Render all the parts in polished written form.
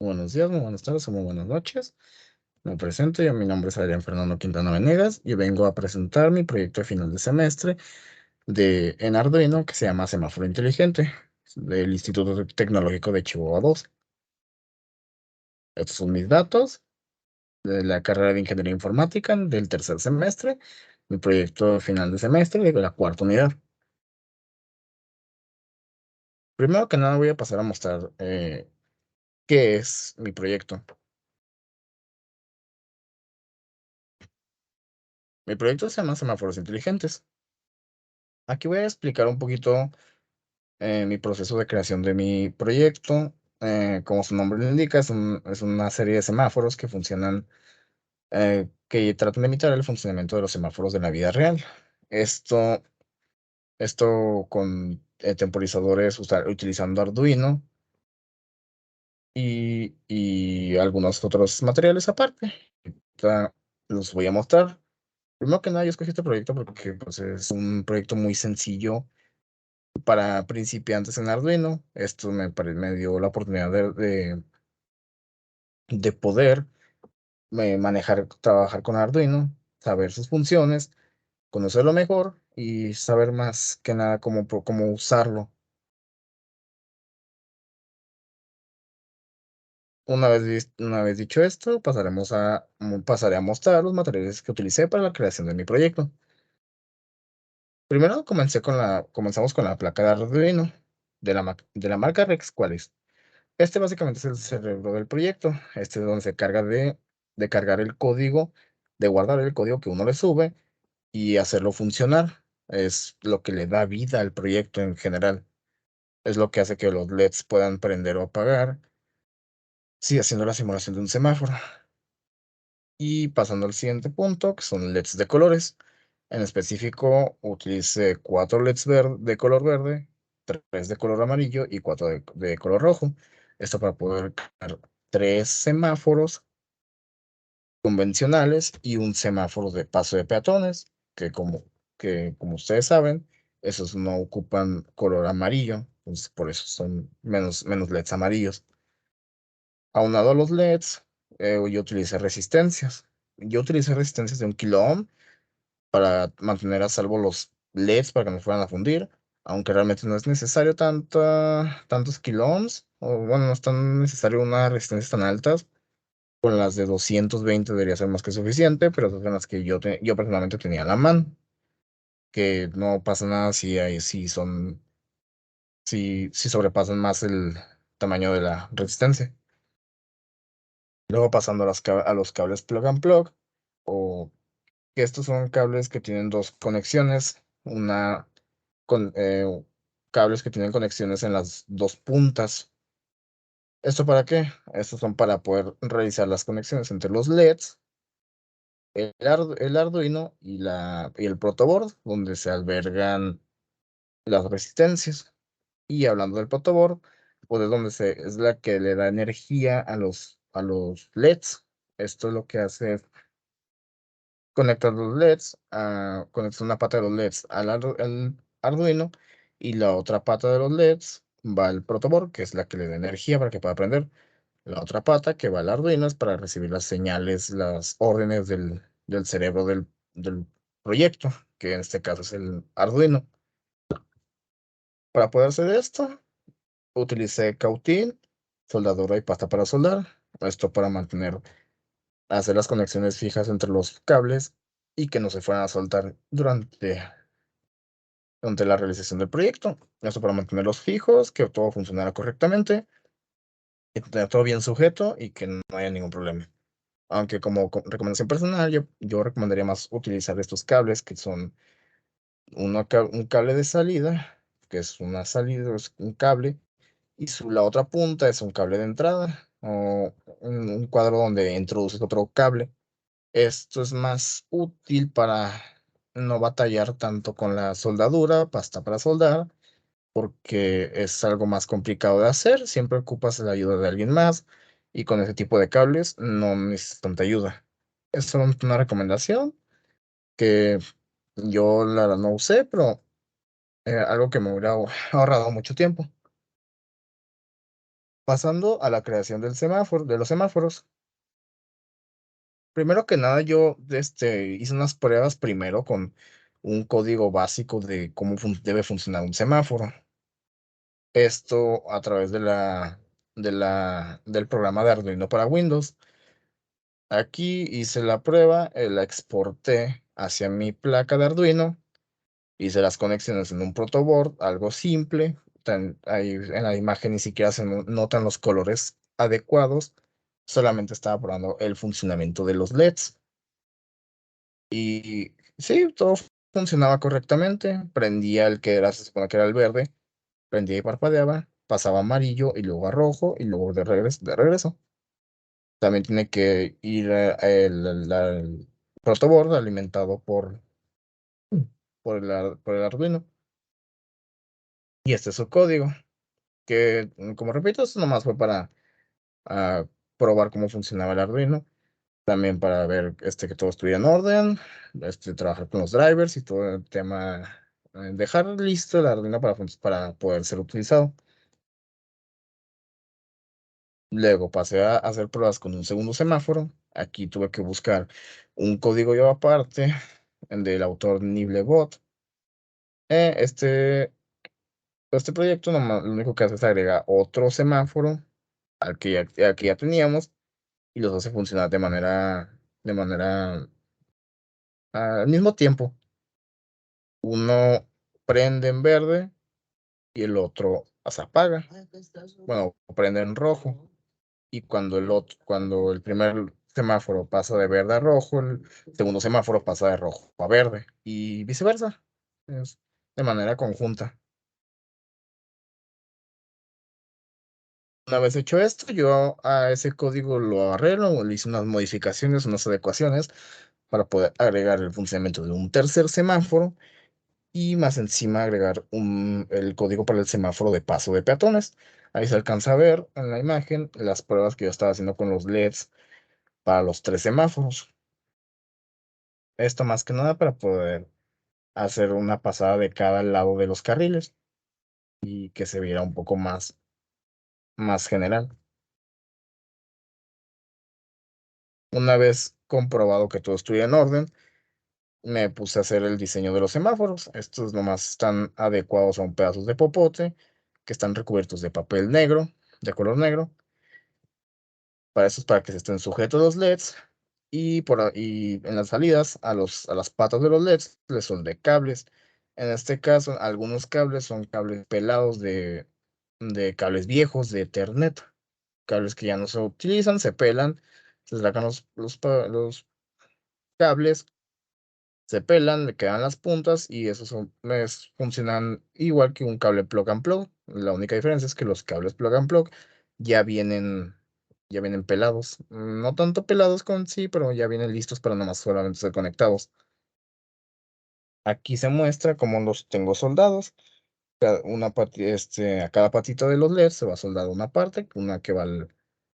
Buenos días, muy buenas tardes o muy buenas noches. Me presento, mi nombre es Adrián Fernando Quintana Venegas y vengo a presentar mi proyecto de final de semestre en Arduino que se llama Semáforo Inteligente del Instituto Tecnológico de Chihuahua 2. Estos son mis datos de la carrera de Ingeniería Informática del tercer semestre, mi proyecto de final de semestre de la cuarta unidad. Primero que nada voy a pasar a mostrar qué es mi proyecto. Mi proyecto se llama Semáforos Inteligentes. Aquí voy a explicar un poquito mi proceso de creación de mi proyecto. Como su nombre lo indica, es una serie de semáforos que funcionan, que tratan de imitar el funcionamiento de los semáforos de la vida real. Esto, esto con temporizadores utilizando Arduino y algunos otros materiales aparte. Ahorita los voy a mostrar. Primero que nada, yo escogí este proyecto porque pues, es un proyecto muy sencillo para principiantes en Arduino. Esto me dio la oportunidad de poder manejar, trabajar con Arduino, saber sus funciones, conocerlo mejor y saber más que nada cómo usarlo. Una vez dicho esto, pasaré a mostrar los materiales que utilicé para la creación de mi proyecto. Primero comenzamos con la placa de Arduino de la marca Rex, ¿cuál es? Este básicamente es el cerebro del proyecto. Este es donde se carga de cargar el código, de guardar el código que uno le sube y hacerlo funcionar. Es lo que le da vida al proyecto en general. Es lo que hace que los LEDs puedan prender o apagar. Sí, haciendo la simulación de un semáforo. Y pasando al siguiente punto, que son LEDs de colores. En específico, utilicé 4 LEDs de color verde, 3 de color amarillo y 4 de color rojo. Esto para poder crear 3 semáforos convencionales y un semáforo de paso de peatones, que como ustedes saben, esos no ocupan color amarillo, entonces por eso son menos LEDs amarillos. Aunado a los LEDs, yo utilicé resistencias. Yo utilicé resistencias de 1 kilo ohm para mantener a salvo los LEDs para que no fueran a fundir, aunque realmente no es necesario tantos kilo ohms, o bueno, no es tan necesario unas resistencias tan altas. Con las de 220 debería ser más que suficiente, pero esas son las que yo personalmente tenía a la mano, que no pasa nada si sobrepasan más el tamaño de la resistencia. Luego pasando a los cables plug and plug, o que estos son cables que tienen dos conexiones, con cables que tienen conexiones en las dos puntas. ¿Esto para qué? Estos son para poder realizar las conexiones entre los LEDs, el Arduino y el protoboard, donde se albergan las resistencias. Y hablando del protoboard, pues es la que le da energía a los LEDs. Esto es lo que hace es conectar los LEDs, conectar una pata de los LEDs al Arduino y la otra pata de los LEDs va al protoboard, que es la que le da energía para que pueda prender. La otra pata que va al Arduino es para recibir las señales, las órdenes del cerebro del proyecto, que en este caso es el Arduino. Para poder hacer esto, utilicé cautín, soldadura y pasta para soldar. Esto para hacer las conexiones fijas entre los cables y que no se fueran a soltar durante la realización del proyecto. Esto para mantenerlos fijos, que todo funcionara correctamente, y tener todo bien sujeto y que no haya ningún problema. Aunque como recomendación personal, yo recomendaría más utilizar estos cables que son un cable de salida, que es una salida, es un cable, y la otra punta es un cable de entrada o un cuadro donde introduces otro cable. Esto es más útil para no batallar tanto con la soldadura, pasta para soldar, porque es algo más complicado de hacer. Siempre ocupas la ayuda de alguien más y con ese tipo de cables no necesitas tanta ayuda. Es solamente una recomendación que yo la verdad no usé, pero algo que me hubiera ahorrado mucho tiempo. Pasando a la creación del semáforo, de los semáforos. Primero que nada, yo hice unas pruebas primero con un código básico de cómo debe funcionar un semáforo. Esto a través del programa de Arduino para Windows. Aquí hice la prueba, la exporté hacia mi placa de Arduino, hice las conexiones en un protoboard, algo simple. Ahí en la imagen ni siquiera se notan los colores adecuados, solamente estaba probando el funcionamiento de los LEDs. Y sí, todo funcionaba correctamente. Prendía el que era, se supone que era el verde, prendía y parpadeaba, pasaba a amarillo y luego a rojo y luego de regreso. También tiene que ir el protoboard alimentado por el Arduino. Y este es su código, que como repito, esto nomás fue para ah, probar cómo funcionaba el Arduino. También para ver que todo estuviera en orden, trabajar con los drivers y todo el tema, dejar listo el Arduino para poder ser utilizado. Luego pasé a hacer pruebas con un segundo semáforo. Aquí tuve que buscar un código yo aparte, el del autor Niblebot. Eh, este, este proyecto lo único que hace es agregar otro semáforo al que ya teníamos y los hace funcionar de manera al mismo tiempo. Uno prende en verde y el otro se apaga. Bueno, prende en rojo. Y cuando el primer semáforo pasa de verde a rojo, el segundo semáforo pasa de rojo a verde y viceversa. Es de manera conjunta. Una vez hecho esto, yo a ese código lo arreglo, le hice unas modificaciones, unas adecuaciones para poder agregar el funcionamiento de un tercer semáforo y más encima agregar el código para el semáforo de paso de peatones. Ahí se alcanza a ver en la imagen las pruebas que yo estaba haciendo con los LEDs para los tres semáforos. Esto más que nada para poder hacer una pasada de cada lado de los carriles y que se viera un poco más general. Una vez comprobado que todo estuviera en orden, me puse a hacer el diseño de los semáforos. Estos nomás están adecuados a un pedazo de popote que están recubiertos de papel negro, de color negro. Para eso es para que se estén sujetos los LEDs. Y en las salidas a las patas de los LEDs les soldé cables. En este caso, algunos cables son cables pelados de cables viejos de Ethernet. Cables que ya no se utilizan, se pelan, se sacan los cables, se pelan, le quedan las puntas y esos funcionan igual que un cable plug and plug. La única diferencia es que los cables plug and plug ya vienen, ya vienen pelados. No tanto pelados con sí, pero ya vienen listos para nomás solamente ser conectados. Aquí se muestra cómo los tengo soldados. A cada patita de los LEDs se va soldada una parte, una que va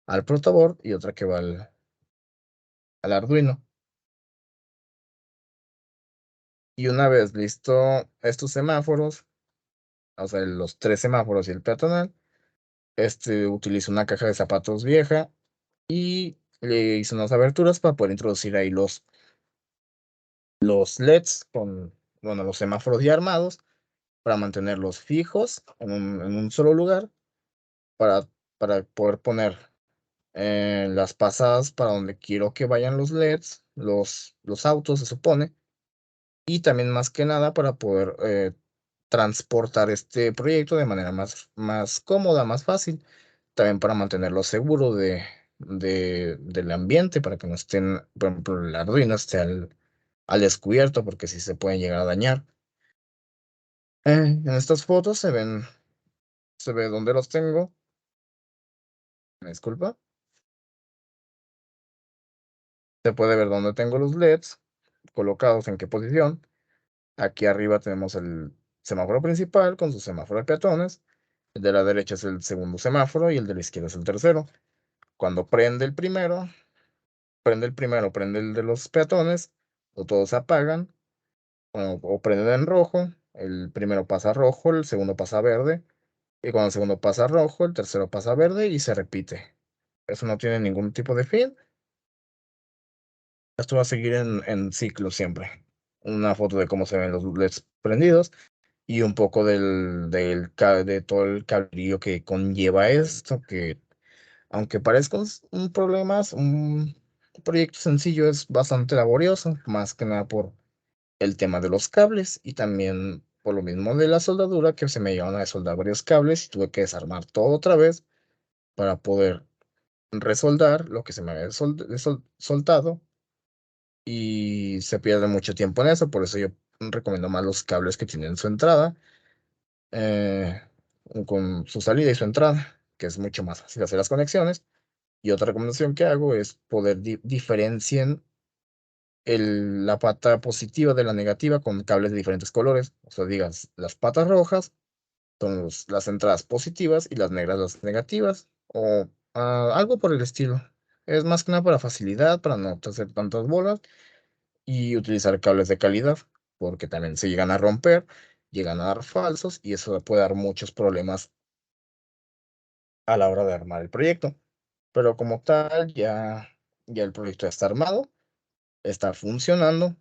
al protoboard y otra que va al Arduino. Y una vez listo estos semáforos, o sea, los tres semáforos y el peatonal, utilizo una caja de zapatos vieja y le hice unas aberturas para poder introducir ahí los LEDs bueno, los semáforos ya armados para mantenerlos fijos en un solo lugar para, para poder poner las pasadas para donde quiero que vayan los LEDs, los autos se supone, y también más que nada para poder transportar este proyecto de manera más cómoda, más fácil, también para mantenerlo seguro del ambiente, para que no estén, por ejemplo, el Arduino esté al descubierto, porque sí se pueden llegar a dañar. En estas fotos se ve dónde los tengo, me disculpa, se puede ver dónde tengo los LEDs colocados, en qué posición. Aquí arriba tenemos el semáforo principal con su semáforo de peatones. El de la derecha es el segundo semáforo y el de la izquierda es el tercero. Cuando prende el de los peatones, o todos se apagan, o prenden en rojo. El primero pasa a rojo, el segundo pasa a verde, Y cuando el segundo pasa rojo, el tercero pasa verde y se repite. Eso no tiene ningún tipo de fin. Esto va a seguir en ciclo siempre. Una foto de cómo se ven los LEDs prendidos y un poco de todo el cablerío que conlleva esto, que aunque parezca un problema, un proyecto sencillo, es bastante laborioso, más que nada por el tema de los cables y también por lo mismo de la soldadura, que se me llevaron a soldar varios cables y tuve que desarmar todo otra vez para poder resoldar lo que se me había soltado, y se pierde mucho tiempo en eso. Por eso yo recomiendo más los cables que tienen su entrada, eh, con su salida y su entrada, que es mucho más fácil hacer las conexiones. Y otra recomendación que hago es poder diferenciar la pata positiva de la negativa con cables de diferentes colores. O sea, digas, las patas rojas son las entradas positivas y las negras las negativas, o algo por el estilo. Es más que nada para facilidad, para no hacer tantas bolas y utilizar cables de calidad, porque también se llegan a romper, llegan a dar falsos y eso puede dar muchos problemas a la hora de armar el proyecto. Pero como tal, ya el proyecto ya está armado, está funcionando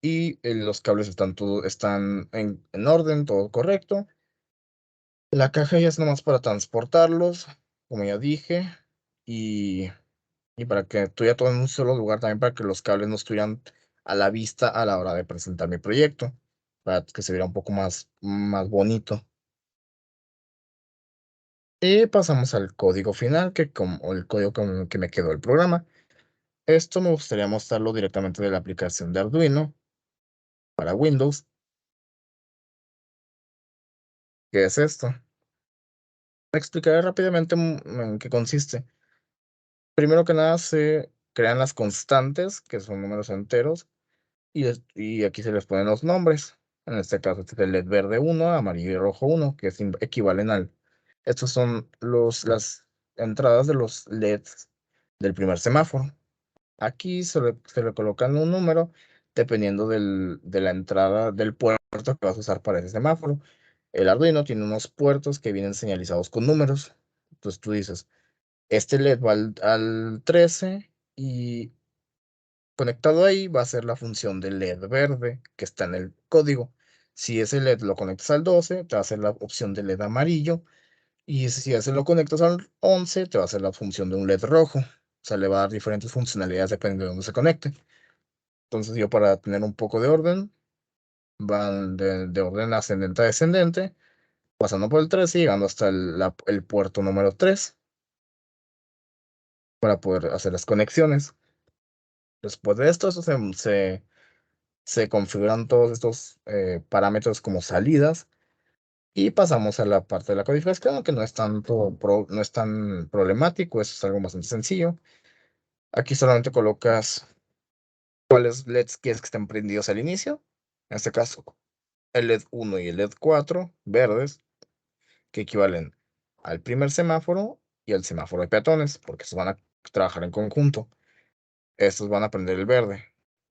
y los cables están en orden, todo correcto. La caja ya es nomás para transportarlos, como ya dije, y, y para que estuviera todo en un solo lugar, también para que los cables no estuvieran a la vista a la hora de presentar mi proyecto, para que se viera un poco más bonito. Y pasamos al código final, o el código con el que me quedó el programa. Esto me gustaría mostrarlo directamente de la aplicación de Arduino para Windows. ¿Qué es esto? Explicaré rápidamente en qué consiste. Primero que nada, se crean las constantes, que son números enteros, y aquí se les ponen los nombres. En este caso, este es el LED verde 1, amarillo y rojo 1, que equivalen al... Estos son las entradas de los LEDs del primer semáforo. Aquí se le colocan un número dependiendo de la entrada del puerto que vas a usar para ese semáforo. El Arduino tiene unos puertos que vienen señalizados con números. Entonces tú dices, este LED va al 13 y conectado ahí va a ser la función del LED verde que está en el código. Si ese LED lo conectas al 12, te va a hacer la opción del LED amarillo. Y si ese lo conectas al 11, te va a hacer la función de un LED rojo. O sea, le va a dar diferentes funcionalidades dependiendo de dónde se conecte. Entonces yo, para tener un poco de orden, van de orden ascendente a descendente, pasando por el 13 y llegando hasta el puerto número 3 para poder hacer las conexiones. Después de esto, se configuran todos estos parámetros como salidas y pasamos a la parte de la codificación, que no es no es tan problemático, eso es algo bastante sencillo. Aquí solamente colocas cuáles LEDs quieres que estén prendidos al inicio. En este caso, el LED 1 y el LED 4 verdes, que equivalen al primer semáforo y al semáforo de peatones, porque se van a trabajar en conjunto. Estos van a prender el verde.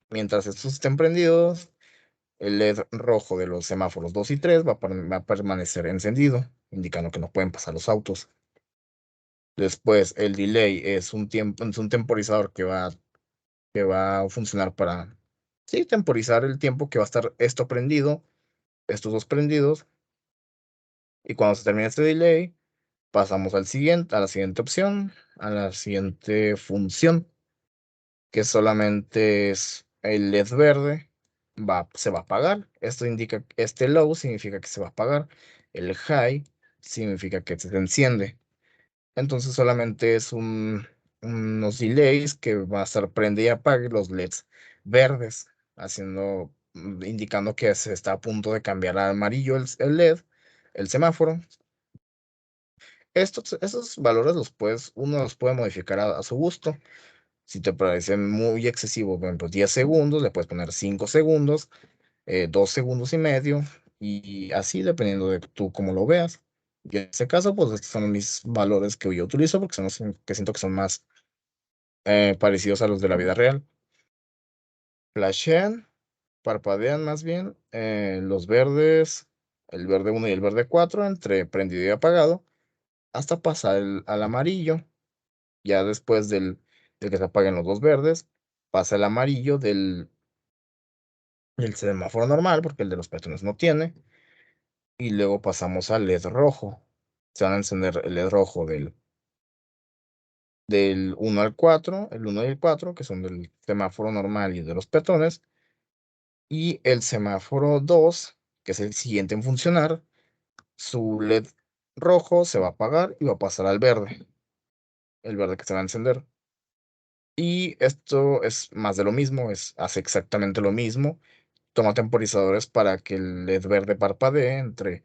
Mientras estos estén prendidos, el LED rojo de los semáforos 2 y 3 va a permanecer encendido, indicando que no pueden pasar los autos. Después, el delay es un temporizador que va a funcionar para, sí, temporizar el tiempo que va a estar esto prendido, estos dos prendidos. Y cuando se termine este delay, pasamos a la siguiente opción, a la siguiente función, que solamente es el LED verde, se va a apagar. Esto indica, este low significa que se va a apagar, el high significa que se enciende. Entonces solamente es unos delays que va a estar prende y apague los LEDs verdes, indicando que se está a punto de cambiar a amarillo el LED, el semáforo. Esos valores uno los puede modificar a su gusto. Si te parece muy excesivo, por ejemplo, 10 segundos, le puedes poner 5 segundos, 2 segundos y medio, y así dependiendo de tú cómo lo veas. Y en ese caso, pues estos son mis valores que yo utilizo porque son los que siento que son más parecidos a los de la vida real. Flashean, parpadean más bien, los verdes el verde 1 y el verde 4 entre prendido y apagado hasta pasar al amarillo. Ya después del que se apaguen los dos verdes, pasa el amarillo del semáforo normal, porque el de los peatones no tiene, y luego pasamos al LED rojo. Se van a encender el LED rojo del 1 al 4, el 1 y el 4, que son del semáforo normal y de los peatones, y el semáforo 2, que es el siguiente en funcionar, su LED rojo se va a apagar y va a pasar al verde, el verde que se va a encender. Y esto es más de lo mismo, hace exactamente lo mismo. Toma temporizadores para que el LED verde parpadee entre,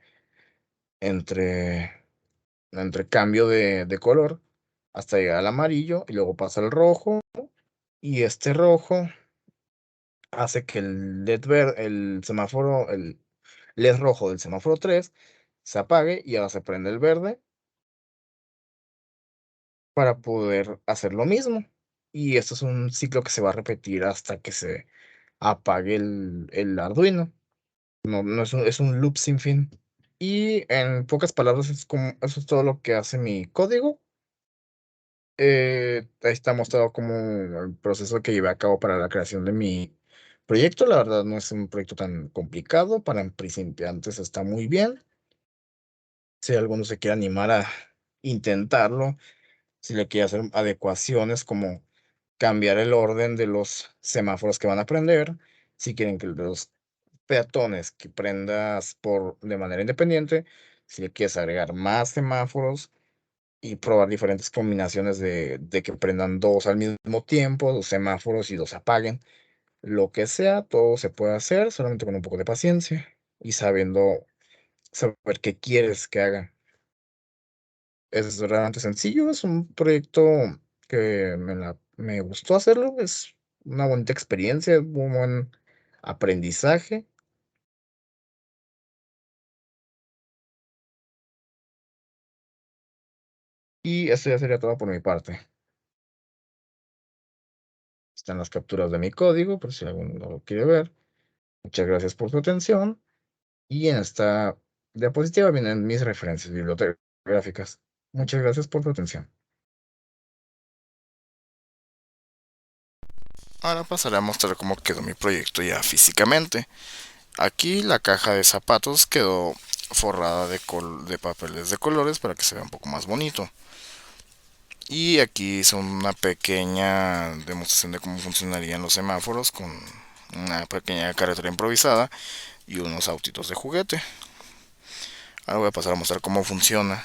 entre cambio de color hasta llegar al amarillo y luego pasa al rojo. Y este rojo hace que el LED verde, el LED rojo del semáforo 3 se apague y ahora se prende el verde para poder hacer lo mismo. Y esto es un ciclo que se va a repetir hasta que se apague el Arduino. No es un loop sin fin. Y en pocas palabras, eso es todo lo que hace mi código. Ahí está mostrado como el proceso que llevé a cabo para la creación de mi proyecto. La verdad no es un proyecto tan complicado. Para principiantes está muy bien. Si alguno se quiere animar a intentarlo, si le quiere hacer adecuaciones como cambiar el orden de los semáforos que van a prender, si quieren que los peatones que prendas de manera independiente, si le quieres agregar más semáforos y probar diferentes combinaciones de que prendan dos al mismo tiempo, dos semáforos y dos apaguen, lo que sea, todo se puede hacer solamente con un poco de paciencia y saber qué quieres que haga. Es realmente sencillo, es un proyecto que me gustó hacerlo, es una bonita experiencia, un buen aprendizaje. Y eso ya sería todo por mi parte. Están las capturas de mi código, por si alguno lo quiere ver. Muchas gracias por su atención. Y en esta diapositiva vienen mis referencias bibliográficas. Muchas gracias por su atención. Ahora pasaré a mostrar cómo quedó mi proyecto ya físicamente. Aquí la caja de zapatos quedó forrada de papeles de colores para que se vea un poco más bonito. Y aquí hice una pequeña demostración de cómo funcionarían los semáforos con una pequeña carretera improvisada y unos autitos de juguete. Ahora voy a pasar a mostrar cómo funciona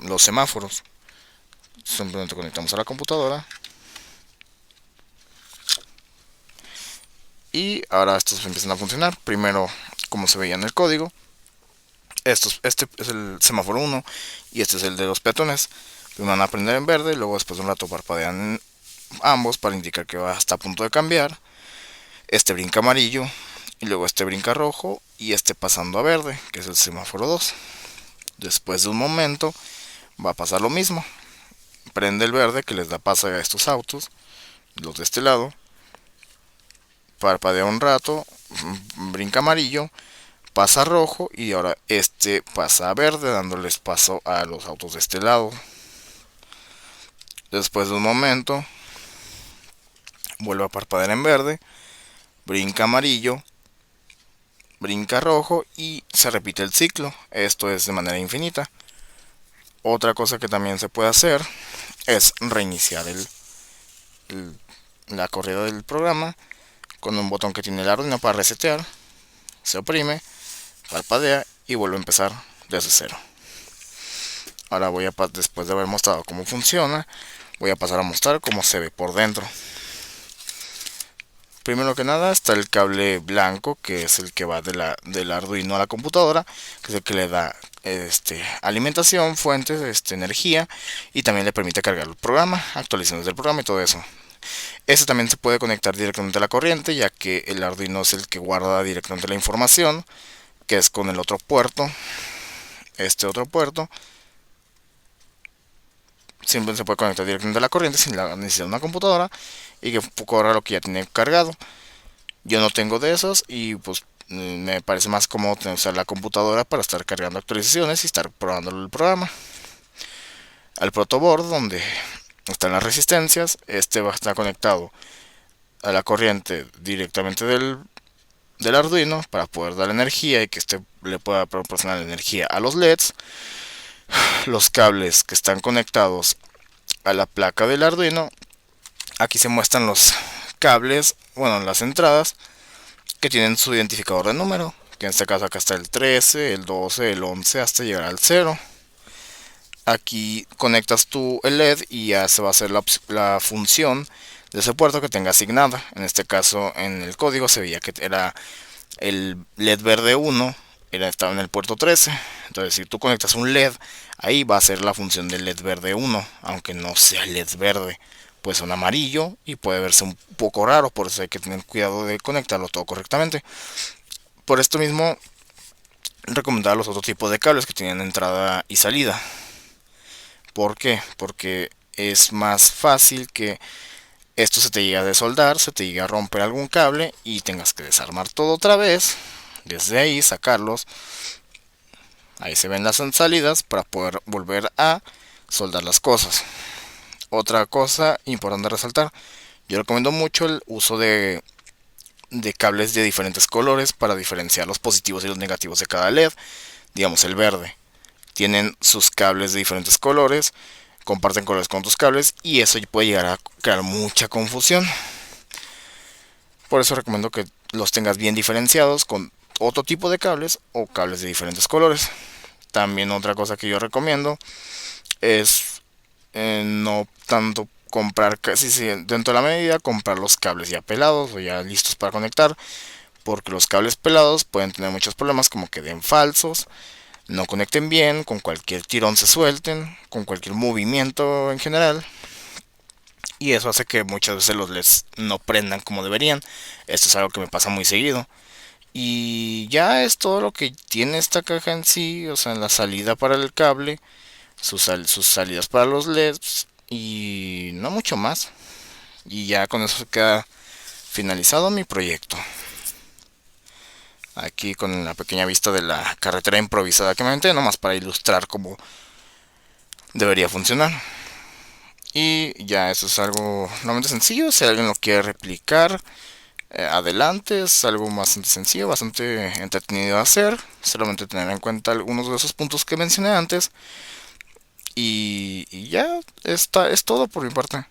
los semáforos. Simplemente conectamos a la computadora y ahora estos empiezan a funcionar. Primero, como se veía en el código, este es el semáforo 1 y este es el de los peatones. Primero van a prender en verde, luego después de un rato parpadean ambos para indicar que va hasta a punto de cambiar. Este brinca amarillo y luego este brinca rojo y este pasando a verde, que es el semáforo 2. Después de un momento va a pasar lo mismo. Prende el verde que les da paso a estos autos, los de este lado. Parpadea un rato, brinca amarillo, pasa rojo y ahora este pasa a verde dándoles paso a los autos de este lado. Después de un momento vuelve a parpadear en verde, brinca amarillo, brinca rojo y se repite el ciclo. Esto es de manera infinita. Otra cosa que también se puede hacer es reiniciar el- la corrida del programa con un botón que tiene el Arduino para resetear. Se oprime, parpadea y vuelve a empezar desde cero. Ahora después de haber mostrado cómo funciona, voy a pasar a mostrar cómo se ve por dentro. Primero que nada está el cable blanco, que es el que va del Arduino a la computadora, que es el que le da alimentación, fuentes, energía, y también le permite cargar el programa, actualizaciones del programa y todo eso. Este también se puede conectar directamente a la corriente, ya que el Arduino es el que guarda directamente la información, que es con el otro puerto. Este otro puerto siempre se puede conectar directamente a la corriente sin la necesidad de una computadora y que corra lo que ya tiene cargado. Yo no tengo de esos y pues Me parece más cómodo usar la computadora para estar cargando actualizaciones y estar probando el programa. Al protoboard, donde están las resistencias, este va a estar conectado a la corriente directamente del Arduino para poder dar energía y que este le pueda proporcionar energía a los LEDs. Los cables que están conectados a la placa del Arduino, aquí se muestran los cables, bueno, las entradas que tienen su identificador de número, que en este caso acá está el 13, el 12, el 11 hasta llegar al 0. Aquí conectas tú el LED y ya se va a hacer la función de ese puerto que tenga asignada. En este caso en el código se veía que era el LED verde 1, estaba en el puerto 13. Entonces si tú conectas un LED, ahí va a ser la función del LED verde 1, aunque no sea LED verde. Pues un amarillo y puede verse un poco raro, por eso hay que tener cuidado de conectarlo todo correctamente. Por esto mismo, recomendar los otros tipos de cables que tienen entrada y salida. ¿Por qué? Porque es más fácil que esto se te llegue a desoldar, se te llegue a romper algún cable y tengas que desarmar todo otra vez. Desde ahí sacarlos. Ahí se ven las salidas para poder volver a soldar las cosas. Otra cosa importante a resaltar, yo recomiendo mucho el uso de cables de diferentes colores para diferenciar los positivos y los negativos de cada LED. Digamos el verde. Tienen sus cables de diferentes colores, comparten colores con tus cables y eso puede llegar a crear mucha confusión. Por eso recomiendo que los tengas bien diferenciados con otro tipo de cables o cables de diferentes colores. También otra cosa que yo recomiendo es no tanto comprar casi dentro de la medida, comprar los cables ya pelados o ya listos para conectar, porque los cables pelados pueden tener muchos problemas, como que den falsos, no conecten bien, con cualquier tirón se suelten, con cualquier movimiento en general, y eso hace que muchas veces los LEDs no prendan como deberían. Esto es algo que me pasa muy seguido. Y ya es todo lo que tiene esta caja en sí, o sea, la salida para el cable, sus salidas para los LEDs y no mucho más. Y ya con eso queda finalizado mi proyecto. Aquí con la pequeña vista de la carretera improvisada que me inventé, nomás para ilustrar cómo debería funcionar. Y ya eso es algo realmente sencillo. Si alguien lo quiere replicar, adelante. Es algo bastante sencillo, bastante entretenido de hacer. Solamente tener en cuenta algunos de esos puntos que mencioné antes. Y ya está, es todo por mi parte.